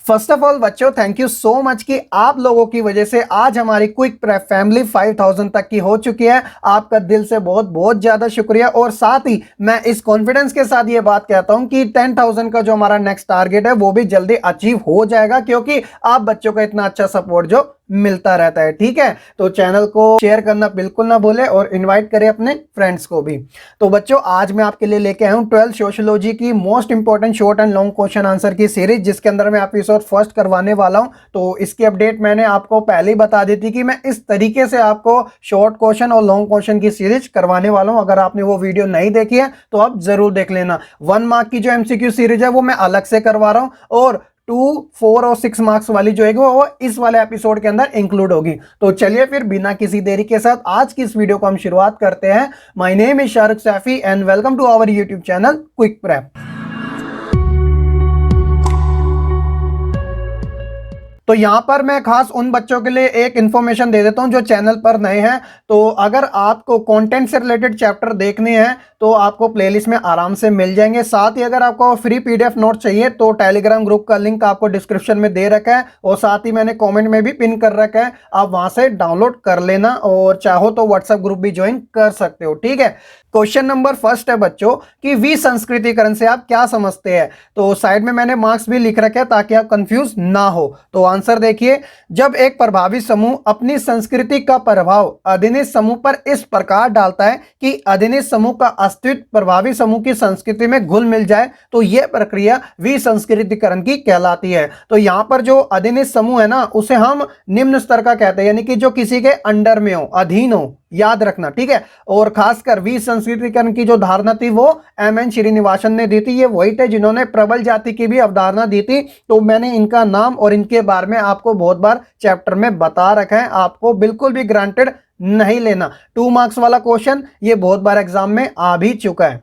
First of all बच्चों, thank you so much कि आप लोगों की वजह से आज हमारी क्विक प्रेप फैमिली 5000 तक की हो चुकी है। आपका दिल से बहुत बहुत ज्यादा शुक्रिया। और साथ ही मैं इस कॉन्फिडेंस के साथ ये बात कहता हूं कि 10,000 का जो हमारा नेक्स्ट टारगेट है वो भी जल्दी अचीव हो जाएगा, क्योंकि आप बच्चों का इतना अच्छा सपोर्ट जो मिलता रहता है। ठीक है, तो चैनल को शेयर करना बिल्कुल ना भूले और इनवाइट करें अपने फ्रेंड्स को भी। तो बच्चों, आज मैं आपके लिए लेके आया हूं 12th सोशियोलॉजी की most important short and long question answer की सीरीज, जिसके अंदर मैं एपिसोड फर्स्ट करवाने वाला हूं। तो इसकी अपडेट मैंने आपको पहले ही बता दी थी कि मैं इस तरीके से आपको शॉर्ट क्वेश्चन और लॉन्ग क्वेश्चन की सीरीज करवाने वाला हूं। अगर आपने वो वीडियो नहीं देखी है तो आप जरूर देख लेना। 1 मार्क की जो एमसीक्यू सीरीज है वो मैं अलग से करवा रहा हूं, और 2, 4 और 6 मार्क्स वाली जो है वो इस वाले एपिसोड के अंदर इंक्लूड होगी। तो चलिए फिर बिना किसी देरी के साथ आज की इस वीडियो को हम शुरुआत करते हैं। My name is Shahrukh Saifi and welcome to our YouTube channel quick prep. तो यहां पर मैं खास उन बच्चों के लिए एक इंफॉर्मेशन दे देता हूं जो चैनल पर नए हैं। तो अगर आपको कंटेंट से रिलेटेड चैप्टर देखने हैं तो आपको प्लेलिस्ट में आराम से मिल जाएंगे। साथ ही अगर आपको फ्री पीडीएफ नोट चाहिए तो टेलीग्राम ग्रुप का लिंक आपको डिस्क्रिप्शन में दे रखा है, और साथ ही मैंने कमेंट में भी पिन कर रखा है, आप वहां से डाउनलोड कर लेना, और चाहो तो व्हाट्सएप ग्रुप भी ज्वाइन कर सकते हो। ठीक है, क्वेश्चन नंबर फर्स्ट है बच्चों कि विसंस्कृतिकरण से आप क्या समझते हैं। तो साइड में मैंने मार्क्स भी लिख रखे हैं ताकि आप कंफ्यूज ना हो। तो आंसर देखिए, जब एक प्रभावी समूह अपनी संस्कृति का प्रभाव अधीनस्थ समूह पर इस प्रकार डालता है कि अधीनस्थ समूह का अस्तित्व प्रभावी समूह की संस्कृति में घुल मिल जाए, तो यह प्रक्रिया विसंस्कृतिकरण की कहलाती है। तो यहां पर जो अधीनस्थ समूह है ना, उसे हम निम्न स्तर का कहते हैं, यानी कि जो किसी के अंडर में हो, अधीन हो, याद रखना। ठीक है, और खासकर विसंस्कृतिकरण की जो धारणा थी वो एम.एन. श्रीनिवासन ने दी थी। ये वही थे जिन्होंने प्रबल जाति की भी अवधारणा दी थी। तो मैंने इनका नाम और इनके बारे में आपको बहुत बार चैप्टर में बता रखा है, आपको बिल्कुल भी ग्रांटेड नहीं लेना। 2 मार्क्स वाला क्वेश्चन ये बहुत बार एग्जाम में आ भी चुका है।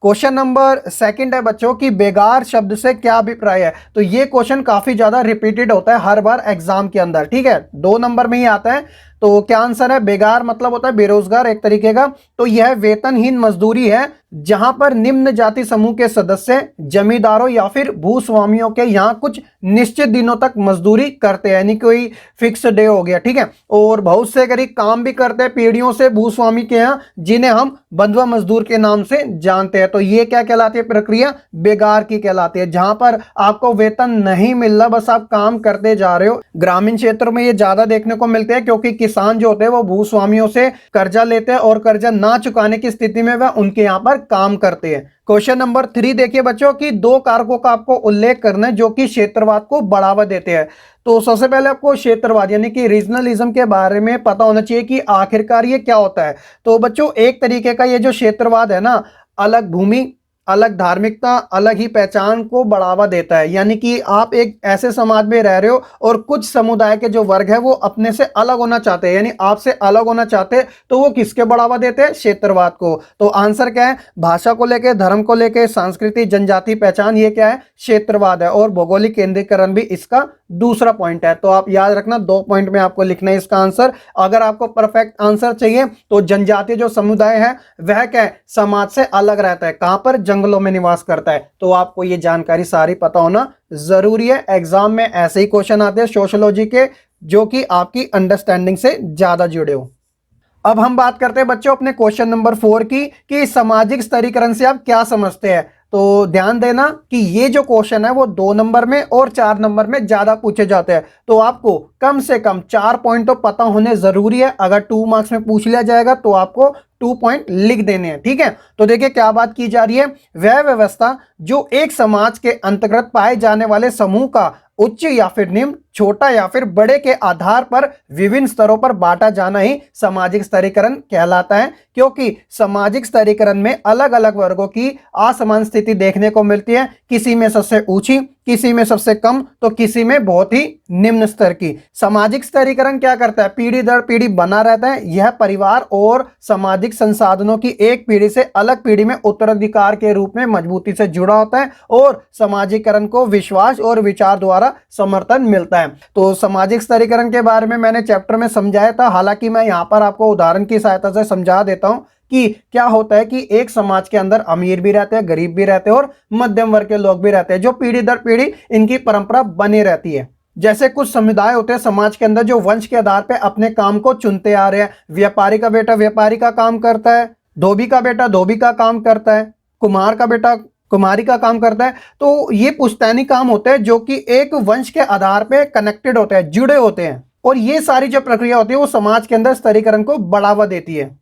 क्वेश्चन नंबर सेकंड है बच्चों कि बेगार शब्द से क्या अभिप्राय है। तो ये क्वेश्चन काफी ज्यादा रिपीटेड होता है हर बार एग्जाम के अंदर। ठीक है, 2 नंबर में ही आता है। तो क्या आंसर है? बेगार मतलब होता है बेरोजगार एक तरीके का। तो यह वेतनहीन मजदूरी है जहां पर निम्न जाति समूह के सदस्य जमींदारों या फिर भूस्वामियों के यहाँ कुछ निश्चित दिनों तक मजदूरी करते हैं, यानी कोई फिक्स डे हो गया। ठीक है, और बहुत से गरीब काम भी करते हैं पीढ़ियों से भूस्वामी के यहाँ, जिन्हें हम बंधुआ मजदूर के नाम से जानते हैं। तो ये क्या कहलाती है? प्रक्रिया बेगार की कहलाती है, जहां पर आपको वेतन नहीं मिल रहा, बस आप काम करते जा रहे हो। ग्रामीण क्षेत्रों में ये ज्यादा देखने को मिलते हैं, क्योंकि किसान जो होते हैं वो भूस्वामियों से कर्जा लेते हैं और कर्जा ना चुकाने की स्थिति में वह उनके यहाँ पर काम करते हैं। क्वेश्चन नंबर 3 देखिए बच्चों कि 2 कारकों का आपको उल्लेख करना है जो कि क्षेत्रवाद को बढ़ावा देते हैं। तो सबसे पहले आपको क्षेत्रवाद यानी कि रीजनलिज्म के बारे में पता होना चाहिए कि आखिरकार ये क्या होता है। तो बच्चों, एक तरीके का ये जो क्षेत्रवाद है ना, अलग भूमि, अलग धार्मिकता, अलग ही पहचान को बढ़ावा देता है। यानी कि आप एक ऐसे समाज में रह रहे हो और कुछ समुदाय के जो वर्ग है वो अपने से अलग होना चाहते हैं, यानी आपसे अलग होना चाहते हैं, तो वो किसके बढ़ावा देते हैं? क्षेत्रवाद को। तो आंसर क्या है? भाषा को लेके, धर्म को लेके, संस्कृति, जनजाति पहचान, ये क्या है? क्षेत्रवाद है। और भौगोलिक केंद्रीकरण भी इसका दूसरा पॉइंट है। तो आप याद रखना, 2 पॉइंट में आपको लिखना है इसका आंसर। अगर आपको परफेक्ट आंसर चाहिए तो जनजातीय जो समुदाय है वह क्या है? समाज से अलग रहता है। कहां पर? जंगलों में निवास करता है। तो आपको ये जानकारी सारी पता होना जरूरी है। एग्जाम में ऐसे ही क्वेश्चन आते हैं सोशियोलॉजी के जो कि आपकी अंडरस्टैंडिंग से ज्यादा जुड़े हो। अब हम बात करते हैं बच्चों अपने क्वेश्चन नंबर 4 की कि सामाजिक स्तरीकरण से आप क्या समझते हैं। तो ध्यान देना कि ये जो क्वेश्चन है वो 2 नंबर में और 4 नंबर में ज्यादा पूछे जाते हैं। तो आपको कम से कम 4 पॉइंट तो पता होने जरूरी है। अगर 2 मार्क्स में पूछ लिया जाएगा तो आपको 2 पॉइंट लिख देने हैं। ठीक है, तो देखिए क्या बात की जा रही है। वह व्यवस्था जो एक समाज के अंतर्गत पाए जाने वाले समूह का उच्च या फिर निम्न, छोटा या फिर बड़े के आधार पर विभिन्न स्तरों पर बांटा जाना ही सामाजिक स्तरीकरण कहलाता है। क्योंकि सामाजिक स्तरीकरण में अलग अलग वर्गों की असमान स्थिति देखने को मिलती है, किसी में सबसे ऊंची, किसी में सबसे कम, तो किसी में बहुत ही निम्न स्तर की। सामाजिक स्तरीकरण क्या करता है? पीढ़ी दर पीढ़ी बना रहता है। यह परिवार और सामाजिक संसाधनों की एक पीढ़ी से अलग पीढ़ी में उत्तराधिकार के रूप में मजबूती से जुड़ा होता है, और सामाजिकरण को विश्वास और विचार द्वारा समर्थन मिलता है। तो सामाजिक स्तरीकरण के बारे में मैंने चैप्टर में समझाया था, हालांकि मैं यहां पर आपको उदाहरण की सहायता से समझा देता हूं कि क्या होता है कि एक समाज के अंदर अमीर भी रहते हैं, गरीब भी रहते हैं और मध्यम वर्ग के लोग भी रहते हैं, जो पीढ़ी दर पीढ़ी इनकी परंपरा बनी रहती है। जैसे कुछ समुदाय होते हैं समाज के अंदर जो वंश के आधार पर अपने काम को चुनते आ रहे हैं। व्यापारी का बेटा व्यापारी का काम करता है, धोबी का बेटा धोबी का काम करता है, कुम्हार का बेटा कुम्हारी का काम करता है। तो ये पुश्तैनी काम होते हैं जो कि एक वंश के आधार पे कनेक्टेड होते हैं, जुड़े होते हैं, और ये सारी जो प्रक्रिया होती है वो समाज के अंदर स्तरीकरण को बढ़ावा देती है।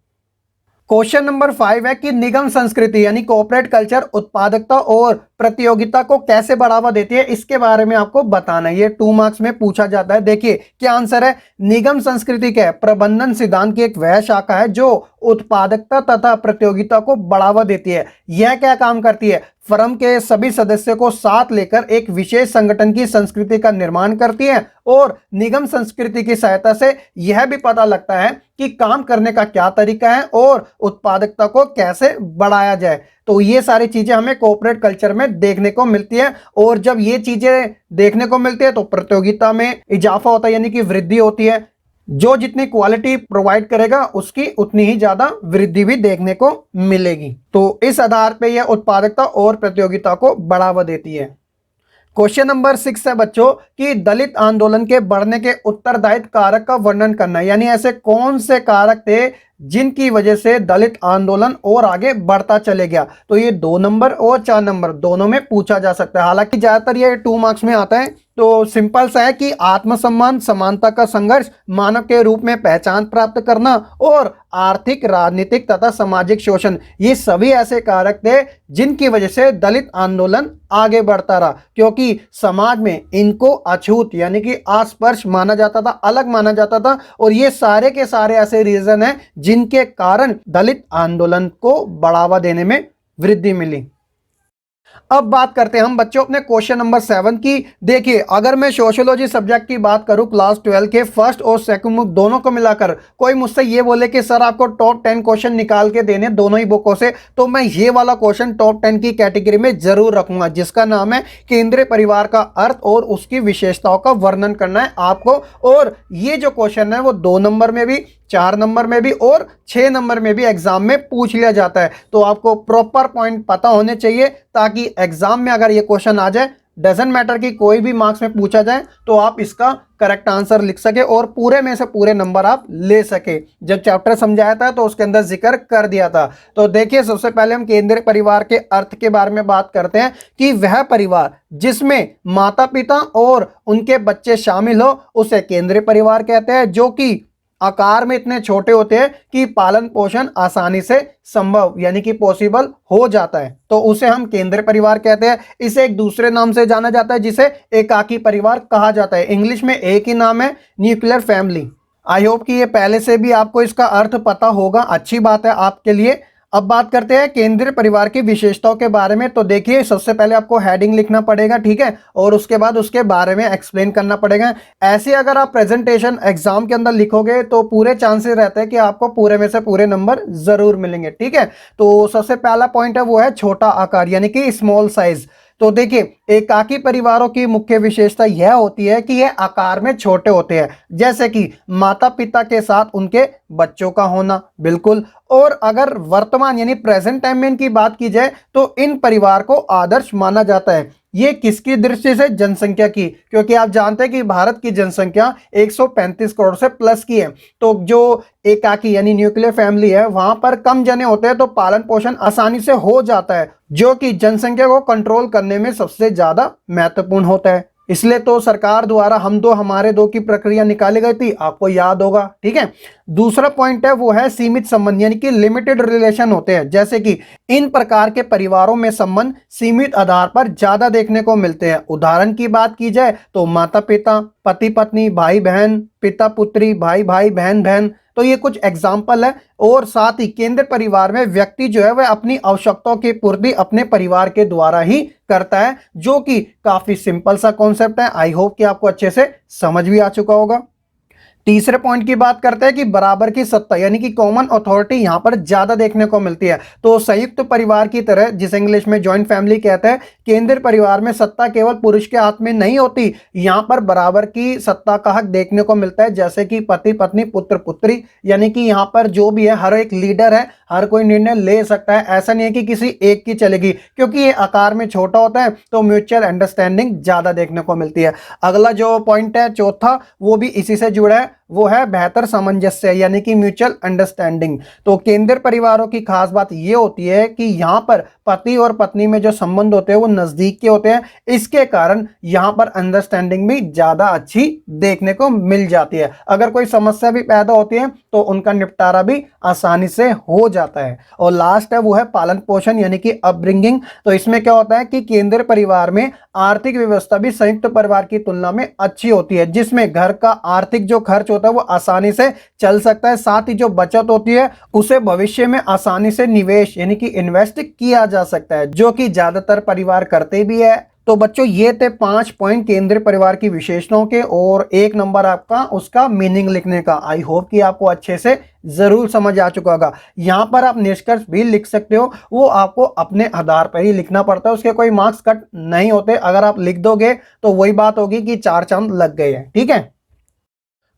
क्वेश्चन नंबर 5 है कि निगम संस्कृति यानी कॉर्पोरेट कल्चर उत्पादकता और प्रतियोगिता को कैसे बढ़ावा देती है, इसके बारे में आपको बताना है। ये 2 मार्क्स में पूछा जाता है। देखिए क्या आंसर है। निगम संस्कृति क्या है? प्रबंधन सिद्धांत की एक वह शाखा है जो उत्पादकता तथा प्रतियोगिता को बढ़ावा देती है। यह क्या काम करती है? फर्म के सभी सदस्यों को साथ लेकर एक विशेष संगठन की संस्कृति का निर्माण करती है, और निगम संस्कृति की सहायता से यह भी पता लगता है कि काम करने का क्या तरीका है और उत्पादकता को कैसे बढ़ाया जाए। तो ये सारी चीजें हमें कॉर्पोरेट कल्चर में देखने को मिलती है, और जब ये चीजें देखने को मिलती है तो प्रतियोगिता में इजाफा होता है, यानी कि वृद्धि होती है। जो जितनी क्वालिटी प्रोवाइड करेगा उसकी उतनी ही ज्यादा वृद्धि भी देखने को मिलेगी। तो इस आधार पे यह उत्पादकता और प्रतियोगिता को बढ़ावा देती है। क्वेश्चन नंबर 6 है बच्चों कि दलित आंदोलन के बढ़ने के उत्तरदायित्व कारक का वर्णन करना है, यानी ऐसे कौन से कारक थे जिनकी वजह से दलित आंदोलन और आगे बढ़ता चले गया। तो ये 2 नंबर और 4 नंबर दोनों में पूछा जा सकता है। हालांकि ज्यादातर ये 2 मार्क्स में आता है। तो सिंपल सा है कि आत्मसम्मान, समानता का संघर्ष, मानव के रूप में पहचान प्राप्त करना और आर्थिक, राजनीतिक तथा सामाजिक शोषण, ये सभी ऐसे कारक थे जिनकी वजह से दलित आंदोलन आगे बढ़ता रहा, क्योंकि समाज में इनको अछूत यानी कि अस्पर्श माना जाता था, अलग माना जाता था। और ये सारे के सारे ऐसे रीजन हैं जिनके कारण दलित आंदोलन को बढ़ावा देने में वृद्धि मिली। अब बात करते हैं हम बच्चों अपने क्वेश्चन नंबर 7 की। देखिए अगर मैं सोशियोलॉजी सब्जेक्ट की बात करूं क्लास 12 के फर्स्ट और सेकंड बुक दोनों को मिलाकर, कोई मुझसे ये बोले कि सर आपको टॉप 10 क्वेश्चन निकाल के देने दोनों ही बुकों से, तो मैं ये वाला क्वेश्चन टॉप 10 की कैटेगरी में जरूर रखूंगा, जिसका नाम है केंद्रीय परिवार का अर्थ और उसकी विशेषताओं का वर्णन करना है आपको। और ये जो क्वेश्चन है वो 2 नंबर में भी, 4 नंबर में भी और 6 नंबर में भी एग्जाम में पूछ लिया जाता है। तो आपको प्रॉपर पॉइंट पता होने चाहिए ताकि एग्जाम में अगर ये क्वेश्चन आ जाए, डजंट मैटर कि कोई भी मार्क्स में पूछा जाए, तो आप इसका करेक्ट आंसर लिख सके और पूरे में से पूरे नंबर आप ले सके। जब चैप्टर समझाया था तो उसके अंदर जिक्र कर दिया था। तो देखिए सबसे पहले हम केंद्रीय परिवार के अर्थ के बारे में बात करते हैं कि वह परिवार जिसमें माता पिता और उनके बच्चे शामिल हो उसे केंद्रीय परिवार कहते हैं, जो कि आकार में इतने छोटे होते हैं कि पालन पोषण आसानी से संभव यानी कि पॉसिबल हो जाता है, तो उसे हम केंद्रीय परिवार कहते हैं। इसे एक दूसरे नाम से जाना जाता है जिसे एकाकी परिवार कहा जाता है। इंग्लिश में एक ही नाम है, न्यूक्लियर फैमिली। आई होप कि ये पहले से भी आपको इसका अर्थ पता होगा, अच्छी बात है आपके लिए। अब बात करते हैं केंद्रीय परिवार की विशेषताओं के बारे में। तो देखिए सबसे पहले आपको हेडिंग लिखना पड़ेगा, ठीक है, और उसके बाद उसके बारे में एक्सप्लेन करना पड़ेगा। ऐसे अगर आप प्रेजेंटेशन एग्जाम के अंदर लिखोगे तो पूरे चांसेस रहते हैं कि आपको पूरे में से पूरे नंबर जरूर मिलेंगे, ठीक है। तो सबसे पहला पॉइंट है वो है छोटा आकार यानी कि स्मॉल साइज। तो देखिए एकाकी परिवारों की मुख्य विशेषता यह होती है कि यह आकार में छोटे होते हैं, जैसे कि माता पिता के साथ उनके बच्चों का होना, बिल्कुल। और अगर वर्तमान यानी प्रेजेंट टाइम में इनकी बात की जाए तो इन परिवार को आदर्श माना जाता है। ये किसकी दृष्टि से? जनसंख्या की, क्योंकि आप जानते हैं कि भारत की जनसंख्या 135 करोड़ से प्लस की है। तो जो एकाकी यानी न्यूक्लियर फैमिली है वहां पर कम जने होते हैं तो पालन पोषण आसानी से हो जाता है, जो कि जनसंख्या को कंट्रोल करने में सबसे ज्यादा महत्वपूर्ण होता है। इसलिए तो सरकार द्वारा हम दो हमारे दो की प्रक्रिया निकाली गई थी, आपको याद होगा, ठीक है। दूसरा पॉइंट है वो है सीमित संबंध यानी कि लिमिटेड रिलेशन होते हैं, जैसे कि इन प्रकार के परिवारों में संबंध सीमित आधार पर ज्यादा देखने को मिलते हैं। उदाहरण की बात की जाए तो माता पिता, पति पत्नी, भाई बहन, पिता पुत्री, भाई भाई, बहन बहन, तो ये कुछ एग्जाम्पल है। और साथ ही केंद्र परिवार में व्यक्ति जो है वह अपनी आवश्यकताओं की पूर्ति अपने परिवार के द्वारा ही करता है, जो कि काफी सिंपल सा कॉन्सेप्ट है। आई होप कि आपको अच्छे से समझ भी आ चुका होगा। तीसरे पॉइंट की बात करते हैं कि बराबर की सत्ता यानी कि कॉमन अथॉरिटी यहां पर ज्यादा देखने को मिलती है। तो संयुक्त परिवार की तरह, जिसे इंग्लिश में जॉइंट फैमिली कहते हैं, केंद्रीय परिवार में सत्ता केवल पुरुष के हाथ में नहीं होती, यहां पर बराबर की सत्ता का हक देखने को मिलता है, जैसे कि पति पत्नी, पुत्र पुत्री, यानी कि यहां पर जो भी है हर एक लीडर है, हर कोई निर्णय ले सकता है, ऐसा नहीं है कि किसी एक की चलेगी, क्योंकि ये आकार में छोटा होता है तो म्यूचुअल अंडरस्टैंडिंग ज्यादा देखने को मिलती है। अगला जो पॉइंट है चौथा, वो भी इसी से जुड़ा है, वो है बेहतर सामंजस्य यानी कि म्यूचुअल अंडरस्टैंडिंग। तो केंद्रीय परिवारों की खास बात ये होती है कि यहाँ पर पति और पत्नी में जो संबंध होते हैं वो नजदीक के होते हैं, इसके कारण यहाँ पर अंडरस्टैंडिंग भी ज्यादा अच्छी देखने को मिल जाती है। अगर कोई समस्या भी पैदा होती है तो उनका निपटारा भी आसानी से हो जाता है। और लास्ट है वो है पालन पोषण यानी कि अपब्रिंगिंग। तो इसमें क्या होता है कि केंद्रीय परिवार में आर्थिक व्यवस्था भी संयुक्त परिवार की तुलना में अच्छी होती है, जिसमें घर का आर्थिक जो खर्च होता है वो आसानी से चल सकता है, साथ ही जो बचत होती है उसे भविष्य में आसानी से निवेश यानी कि इन्वेस्ट किया जा सकता है, जो कि ज्यादातर परिवार करते भी है। तो बच्चों ये थे 5 पॉइंट केंद्रीय परिवार की विशेषताओं के, और 1 नंबर आपका उसका मीनिंग लिखने का। आई होप कि आपको अच्छे से जरूर समझ आ चुका होगा। यहाँ पर आप निष्कर्ष भी लिख सकते हो, वो आपको अपने आधार पर ही लिखना पड़ता है, उसके कोई मार्क्स कट नहीं होते। अगर आप लिख दोगे तो वही बात होगी कि 4 चांद लग गए हैं। ठीक है।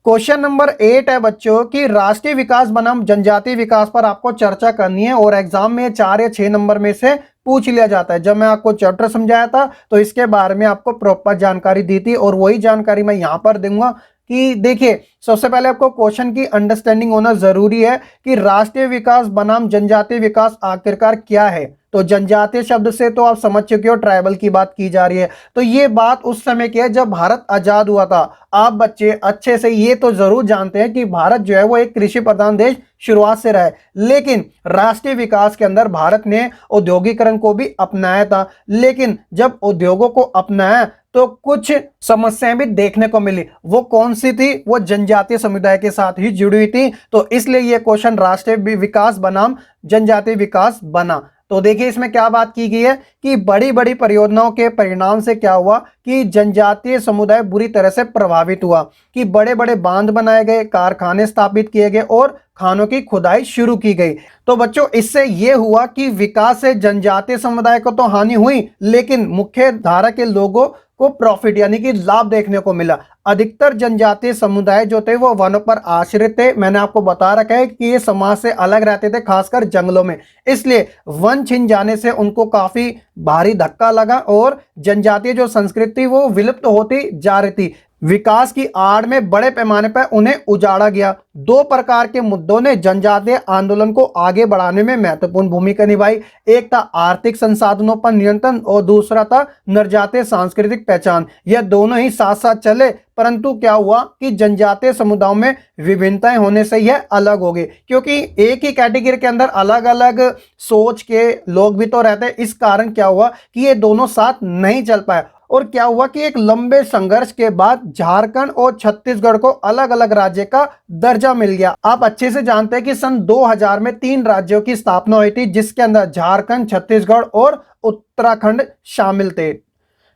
क्वेश्चन नंबर 8 है बच्चों कि राष्ट्रीय विकास बनाम जनजातीय विकास पर आपको चर्चा करनी है, और एग्जाम में 4 या 6 नंबर में से पूछ लिया जाता है। जब मैं आपको चैप्टर समझाया था तो इसके बारे में आपको प्रॉपर जानकारी दी थी, और वही जानकारी मैं यहां पर दूंगा कि देखिए, सबसे पहले आपको क्वेश्चन की अंडरस्टैंडिंग होना जरूरी है कि राष्ट्रीय विकास बनाम जनजातीय विकास आखिरकार क्या है। तो जनजातीय शब्द से तो आप समझ चुके हो ट्राइबल की बात की जा रही है। तो ये बात उस समय की है जब भारत आजाद हुआ था। आप बच्चे अच्छे से ये तो जरूर जानते हैं कि भारत जो है वो एक कृषि प्रधान देश शुरुआत से रहा है, लेकिन राष्ट्रीय विकास के अंदर भारत ने औद्योगिकरण को भी अपनाया था। लेकिन जब उद्योगों को अपनाया तो कुछ समस्याएं भी देखने को मिली। वो कौन सी थी? वो जनजातीय समुदाय के साथ ही जुड़ी हुई थी। तो इसलिए यह क्वेश्चन राष्ट्रीय विकास बनाम जनजातीय विकास बना। तो देखिए इसमें क्या बात की गई है कि बड़ी बड़ी परियोजनाओं के परिणाम से क्या हुआ कि जनजातीय समुदाय बुरी तरह से प्रभावित हुआ, कि बड़े बड़े बांध बनाए गए, कारखाने स्थापित किए गए और खानों की खुदाई शुरू की गई। तो बच्चों इससे यह हुआ कि विकास से जनजातीय समुदाय को तो हानि हुई, लेकिन मुख्य धारा के लोगों को प्रॉफिट यानी कि लाभ देखने को मिला। अधिकतर जनजातीय समुदाय जो थे वो वनों पर आश्रित थे। मैंने आपको बता रखा है कि ये समाज से अलग रहते थे, खासकर जंगलों में, इसलिए वन छिन जाने से उनको काफी भारी धक्का लगा और जनजातीय जो संस्कृति वो विलुप्त होती जा रही थी। विकास की आड़ में बड़े पैमाने पर उन्हें उजाड़ा गया। 2 प्रकार के मुद्दों ने जनजातीय आंदोलन को आगे बढ़ाने में महत्वपूर्ण भूमिका निभाई। एक था आर्थिक संसाधनों पर नियंत्रण और दूसरा था नरजातीय सांस्कृतिक पहचान। यह दोनों ही साथ साथ चले, परंतु क्या हुआ कि जनजातीय समुदायों में विभिन्नताएं होने से यह अलग हो गए, क्योंकि एक ही कैटेगरी के अंदर अलग अलग सोच के लोग भी तो रहते हैं। इस कारण क्या हुआ कि ये दोनों साथ नहीं चल पाए, और क्या हुआ कि एक लंबे संघर्ष के बाद झारखंड और छत्तीसगढ़ को अलग अलग राज्य का दर्जा मिल गया। आप अच्छे से जानते हैं कि सन 2000 में 3 राज्यों की स्थापना हुई थी, जिसके अंदर झारखंड, छत्तीसगढ़ और उत्तराखंड शामिल थे।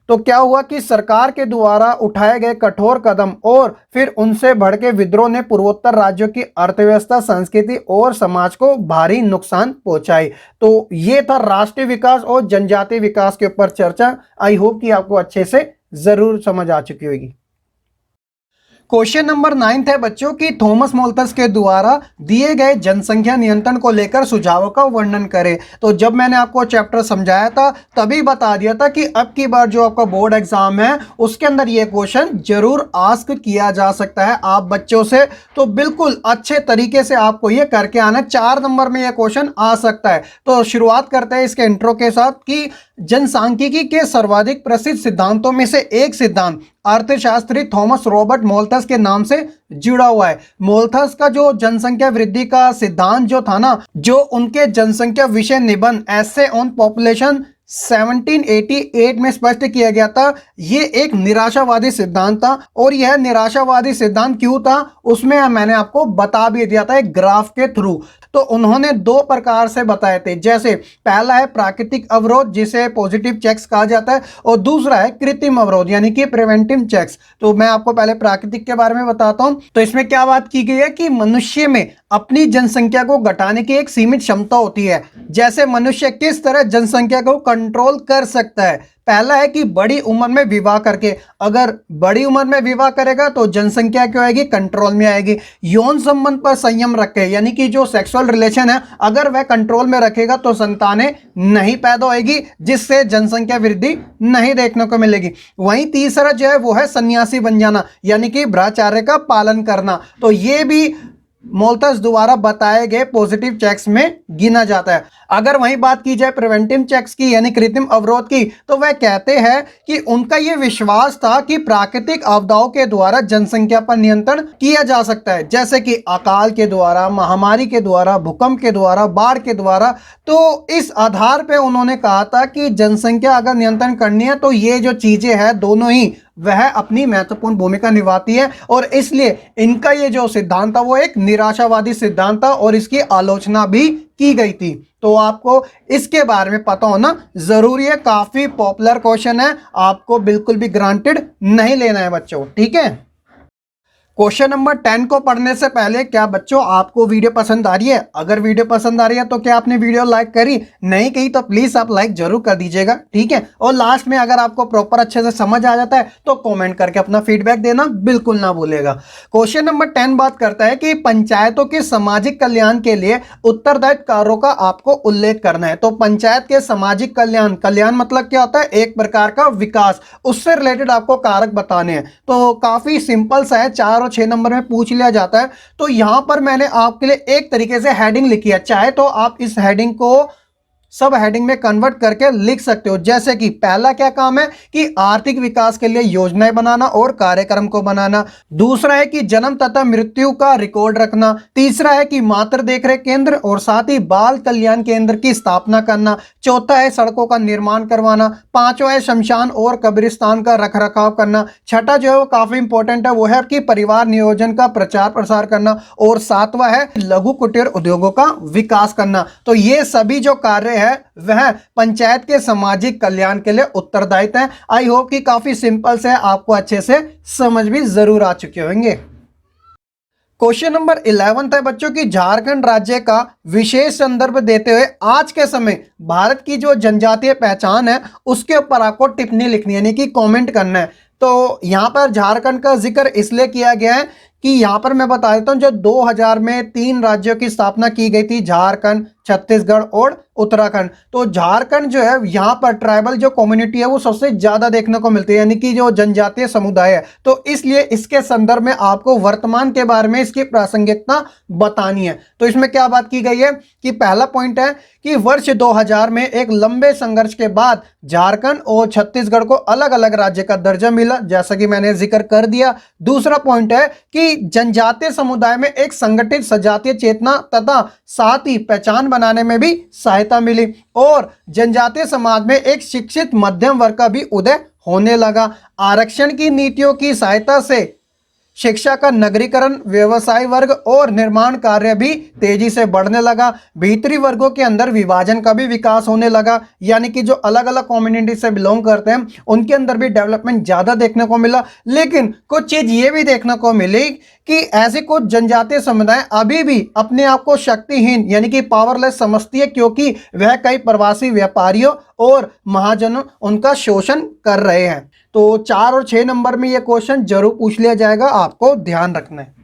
तो क्या हुआ कि सरकार के द्वारा उठाए गए कठोर कदम और फिर उनसे भड़के विद्रोह ने पूर्वोत्तर राज्यों की अर्थव्यवस्था, संस्कृति और समाज को भारी नुकसान पहुंचाई। तो ये था राष्ट्रीय विकास और जनजातीय विकास के ऊपर चर्चा। आई होप कि आपको अच्छे से जरूर समझ आ चुकी होगी। क्वेश्चन नंबर 9 है बच्चों की थॉमस मोल्थस के द्वारा दिए गए जनसंख्या नियंत्रण को लेकर सुझावों का वर्णन करें। तो जब मैंने आपको चैप्टर समझाया था तभी बता दिया था कि अब की बार जो आपका बोर्ड एग्जाम है उसके अंदर ये क्वेश्चन जरूर आस्क किया जा सकता है आप बच्चों से। तो बिल्कुल अच्छे तरीके से आपको ये करके आना, 4 नंबर में ये क्वेश्चन आ सकता है। तो शुरुआत करते हैं इसके इंट्रो के साथ कि जनसांख्यिकी के सर्वाधिक प्रसिद्ध सिद्धांतों में से एक सिद्धांत अर्थशास्त्री थॉमस रॉबर्ट मोल्थस के नाम से जुड़ा हुआ है। मोल्थस का जो जनसंख्या वृद्धि का सिद्धांत जो था ना, जो उनके जनसंख्या विषय निबंध एसे ऑन पॉपुलेशन 1788 में स्पष्ट किया गया था, ये एक निराशावादी सिद्धांत था। और यह निराशावादी सिद्धांत क्यों था उसमें मैंने आपको बता भी दिया था एक ग्राफ के थ्रू। तो उन्होंने 2 प्रकार से बताए थे, जैसे पहला है प्राकृतिक अवरोध जिसे पॉजिटिव चेक्स कहा जाता है, और दूसरा है कृत्रिम अवरोध यानी कि प्रिवेंटिव चेक्स। तो मैं आपको पहले प्राकृतिक के बारे में बताता हूं। तो इसमें क्या बात की गई है कि मनुष्य में अपनी जनसंख्या को घटाने की एक सीमित क्षमता होती है। जैसे मनुष्य किस तरह जनसंख्या को कंट्रोल कर सकता है। पहला है कि बड़ी उम्र में विवाह करके, अगर बड़ी उम्र में विवाह करेगा तो जनसंख्या क्या आएगी, कंट्रोल में आएगी। यौन संबंध पर संयम रखे, यानी कि जो सेक्सुअल रिलेशन है अगर वह कंट्रोल में रखेगा तो संतानें नहीं पैदा होगी, जिससे जनसंख्या वृद्धि नहीं देखने को मिलेगी। वहीं तीसरा जो है वो है सन्यासी बन जाना, यानी कि ब्रह्मचर्य का पालन करना। तो ये भी मोल्थस द्वारा बताए गए पॉजिटिव चेक्स में गिना जाता है। अगर वहीं बात की जाए प्रिवेंटिव चेक्स की, यानी कृत्रिम अवरोध की, तो वह कहते हैं कि उनका यह विश्वास था कि प्राकृतिक आपदाओं के द्वारा जनसंख्या पर नियंत्रण किया जा सकता है, जैसे कि अकाल के द्वारा, महामारी के द्वारा, भूकंप के द्वारा, बाढ़ के द्वारा। तो इस आधार पर उन्होंने कहा था कि जनसंख्या अगर नियंत्रण करनी है तो ये जो चीजें हैं दोनों ही वह अपनी महत्वपूर्ण भूमिका निभाती है, और इसलिए इनका ये जो सिद्धांत था वो एक निराशावादी सिद्धांत था और इसकी आलोचना भी की गई थी। तो आपको इसके बारे में पता होना जरूरी है, काफी पॉपुलर क्वेश्चन है, आपको बिल्कुल भी ग्रांटेड नहीं लेना है बच्चों, ठीक है। क्वेश्चन नंबर 10 को पढ़ने से पहले क्या बच्चों आपको वीडियो पसंद आ रही है? अगर वीडियो पसंद आ रही है तो क्या आपने वीडियो लाइक करी? नहीं की तो प्लीज आप लाइक जरूर कर दीजिएगा, ठीक है। और लास्ट में अगर आपको प्रॉपर अच्छे से समझ आ जाता है तो कमेंट करके अपना फीडबैक देना बिल्कुल ना भूलेगा। क्वेश्चन नंबर 10 बात करता है कि पंचायतों के सामाजिक कल्याण के लिए उत्तरदायित्व कार्यों का आपको उल्लेख करना है। तो पंचायत के सामाजिक कल्याण, कल्याण मतलब क्या होता है, एक प्रकार का विकास, उससे रिलेटेड आपको कारक बताने हैं। तो काफी सिंपल सा है, 4 और 6 नंबर में पूछ लिया जाता है। तो यहां पर मैंने आपके लिए एक तरीके से हेडिंग लिखी है, चाहे तो आप इस हेडिंग को सब हेडिंग में कन्वर्ट करके लिख सकते हो। जैसे कि पहला क्या काम है कि आर्थिक विकास के लिए योजनाएं बनाना और कार्यक्रम को बनाना। दूसरा है कि जन्म तथा मृत्यु का रिकॉर्ड रखना। तीसरा है कि मातृ देखरेख केंद्र और साथ ही बाल कल्याण केंद्र की स्थापना करना। चौथा है सड़कों का निर्माण करवाना। पांचवा है शमशान और कब्रिस्तान का रखरखाव करना। छठा जो है वो काफी इंपॉर्टेंट है, वो है कि परिवार नियोजन का प्रचार प्रसार करना। और सातवां है लघु कुटीर उद्योगों का विकास करना। तो ये सभी जो कार्य है वह पंचायत के सामाजिक कल्याण के लिए उत्तरदायित्व है। आई होप कि काफी सिंपल से आपको अच्छे से समझ भी जरूर आ चुके होंगे। क्वेश्चन नंबर 11 है बच्चों की झारखंड राज्य का विशेष संदर्भ देते हुए आज के समय भारत की जो जनजातीय पहचान है उसके ऊपर आपको टिप्पणी लिखनी है, यानी कि कमेंट करना है। तो यहाँ पर झारखंड का जिक्र इसलिए किया गया है कि यहाँ पर मैं बता देता हूँ, जो 2000 में 3 राज्यों की स्थापना की गई थी, झारखंड, छत्तीसगढ़ और उत्तराखंड। तो झारखंड जो है यहाँ पर ट्राइबल जो कम्युनिटी है वो सबसे ज्यादा देखने को मिलती है, यानी कि जो जनजातीय समुदाय है। तो इसलिए इसके संदर्भ में आपको वर्तमान के बारे में इसकी प्रासंगिकता बतानी है। तो इसमें क्या बात की गई है कि पहला पॉइंट है कि वर्ष 2000 में एक लंबे संघर्ष के बाद झारखंड और छत्तीसगढ़ को अलग अलग राज्य का दर्जा मिला, जैसा कि मैंने जिक्र कर दिया। दूसरा पॉइंट है कि जनजातीय समुदाय में एक संगठित सजातीय चेतना तथा साथ ही पहचान बनाने में भी सहायता मिली, और जनजातीय समाज में एक शिक्षित मध्यम वर्ग का भी उदय होने लगा। आरक्षण की नीतियों की सहायता से शिक्षा का नगरीकरण, व्यवसाय वर्ग और निर्माण कार्य भी तेजी से बढ़ने लगा। भीतरी वर्गों के अंदर विभाजन का भी विकास होने लगा, यानी कि जो अलग अलग कम्युनिटी से बिलोंग करते हैं उनके अंदर भी डेवलपमेंट ज्यादा देखने को मिला। लेकिन कुछ चीज ये भी देखने को मिली कि ऐसे कुछ जनजातीय समुदाय अभी भी अपने आप को शक्तिहीन यानी कि पावरलेस समझती है, क्योंकि वह कई प्रवासी व्यापारियों और महाजनों उनका शोषण कर रहे हैं। तो 4 और 6 नंबर में यह क्वेश्चन जरूर पूछ लिया जाएगा, आपको ध्यान रखना है।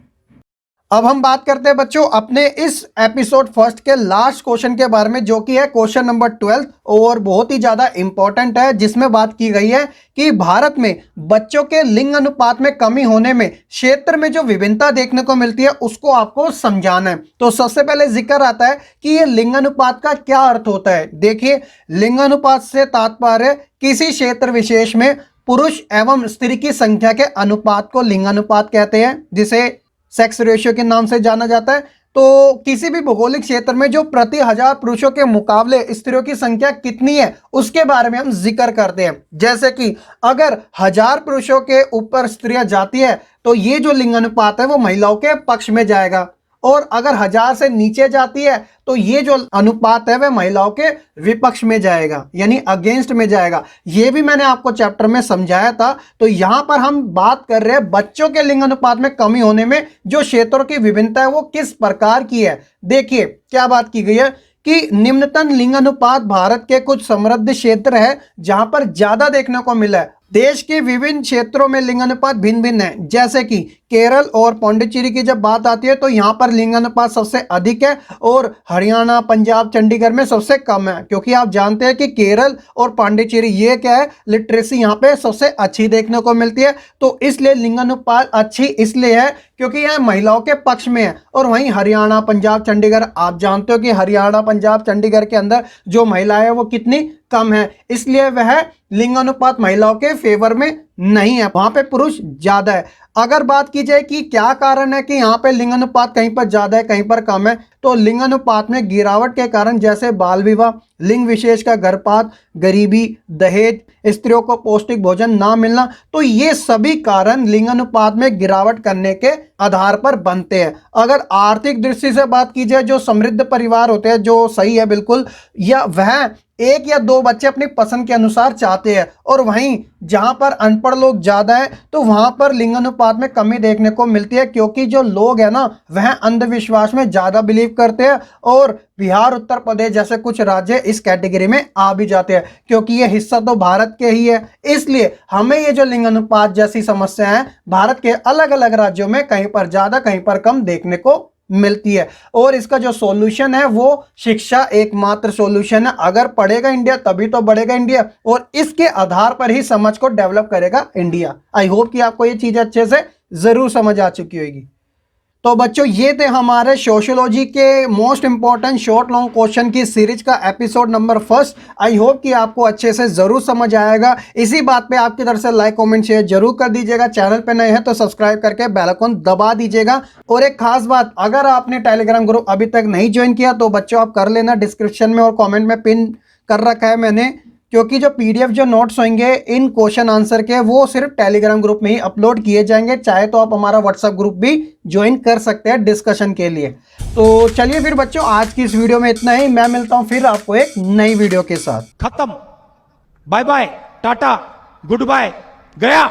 अब हम बात करते हैं बच्चों अपने इस एपिसोड फर्स्ट के लास्ट क्वेश्चन के बारे में, जो कि है क्वेश्चन नंबर 12 और बहुत ही ज्यादा इंपॉर्टेंट है, जिसमें बात की गई है कि भारत में बच्चों के लिंग अनुपात में कमी होने में क्षेत्र में जो विभिन्नता देखने को मिलती है उसको आपको समझाना है। तो सबसे पहले जिक्र आता है कि ये लिंग अनुपात का क्या अर्थ होता है। देखिए, लिंग अनुपात से तात्पर्य किसी क्षेत्र विशेष में पुरुष एवं स्त्री की संख्या के अनुपात को लिंगानुपात कहते हैं, जिसे सेक्स रेशियो के नाम से जाना जाता है। तो किसी भी भौगोलिक क्षेत्र में जो प्रति 1000 पुरुषों के मुकाबले स्त्रियों की संख्या कितनी है उसके बारे में हम जिक्र करते हैं। जैसे कि अगर 1000 पुरुषों के ऊपर स्त्रियां जाती है तो ये जो लिंगानुपात है वो महिलाओं के पक्ष में जाएगा, और अगर 1000 से नीचे जाती है तो ये जो अनुपात है वह महिलाओं के विपक्ष में जाएगा, यानी अगेंस्ट में जाएगा। ये भी मैंने आपको चैप्टर में समझाया था। तो यहां पर हम बात कर रहे हैं बच्चों के लिंग अनुपात में कमी होने में जो क्षेत्रों की विभिन्नता है वो किस प्रकार की है। देखिए क्या बात की गई है कि निम्नतम लिंगानुपात भारत के कुछ समृद्ध क्षेत्र है जहां पर ज्यादा देखने को मिला है। देश के विभिन्न क्षेत्रों में लिंगानुपात भिन्न भिन्न है, जैसे कि केरल और पौंडीचेरी की जब बात आती है तो यहाँ पर लिंगानुपात सबसे अधिक है और हरियाणा, पंजाब, चंडीगढ़ में सबसे कम है। क्योंकि आप जानते हैं कि केरल और पौंडीचेरी ये क्या है, लिटरेसी यहाँ पे सबसे अच्छी देखने को मिलती है, तो इसलिए लिंगानुपात अच्छी इसलिए है क्योंकि यह महिलाओं के पक्ष में है। और वहीं हरियाणा, पंजाब, चंडीगढ़, आप जानते हो कि हरियाणा, पंजाब, चंडीगढ़ के अंदर जो महिलाएं है वो कितनी कम है, इसलिए वह लिंगानुपात महिलाओं के फेवर में नहीं है, वहां पे पुरुष ज्यादा है। अगर बात की जाए कि क्या कारण है कि यहाँ पे लिंगानुपात कहीं पर ज्यादा है कहीं पर कम है, तो लिंगानुपात में गिरावट के कारण जैसे बाल विवाह, लिंग विशेष का गर्भपात, गरीबी, दहेज, स्त्रियों को पौष्टिक भोजन ना मिलना, तो ये सभी कारण लिंगानुपात में गिरावट करने के आधार पर बनते हैं। अगर आर्थिक दृष्टि से बात की जाए, जो समृद्ध परिवार होते हैं, जो सही है बिल्कुल, या वह एक या दो बच्चे अपनी पसंद के अनुसार चाहते हैं, और वहीं जहां पर अनपढ़ लोग ज्यादा है तो वहां पर लिंगानुपात में कमी देखने को मिलती है, क्योंकि जो लोग है ना वह अंधविश्वास में ज्यादा बिलीव करते हैं, और बिहार, उत्तर प्रदेश जैसे कुछ राज्य इस कैटेगरी में आ भी जाते हैं, क्योंकि ये हिस्सा तो भारत के ही है। इसलिए हमें ये जो लिंगानुपात जैसी समस्या है भारत के अलग अलग राज्यों में कहीं पर ज्यादा कहीं पर कम देखने को मिलती है। और इसका जो सॉल्यूशन है वो शिक्षा एकमात्र सॉल्यूशन है। अगर पढ़ेगा इंडिया तभी तो बढ़ेगा इंडिया, और इसके आधार पर ही समझ को डेवलप करेगा इंडिया। आई होप कि आपको ये चीज अच्छे से जरूर समझ आ चुकी होगी। तो बच्चों, ये थे हमारे सोशियोलॉजी के most important short long question की सीरीज का एपिसोड नंबर 1। आई होप कि आपको अच्छे से जरूर समझ आएगा। इसी बात पे आपकी तरफ से लाइक, कमेंट, शेयर जरूर कर दीजिएगा। चैनल पे नए हैं तो सब्सक्राइब करके बेल आइकन दबा दीजिएगा। और एक खास बात, अगर आपने टेलीग्राम ग्रुप अभी तक नहीं ज्वाइन किया तो बच्चों आप कर लेना, डिस्क्रिप्शन में और कॉमेंट में पिन कर रखा है मैंने, क्योंकि जो पीडीएफ जो नोट्स होंगे इन क्वेश्चन आंसर के वो सिर्फ टेलीग्राम ग्रुप में ही अपलोड किए जाएंगे। चाहे तो आप हमारा व्हाट्सएप ग्रुप भी ज्वाइन कर सकते हैं डिस्कशन के लिए। तो चलिए फिर बच्चों, आज की इस वीडियो में इतना ही। मैं मिलता हूं फिर आपको एक नई वीडियो के साथ। खत्म, बाय बाय, टाटा, गुड बाय, गया।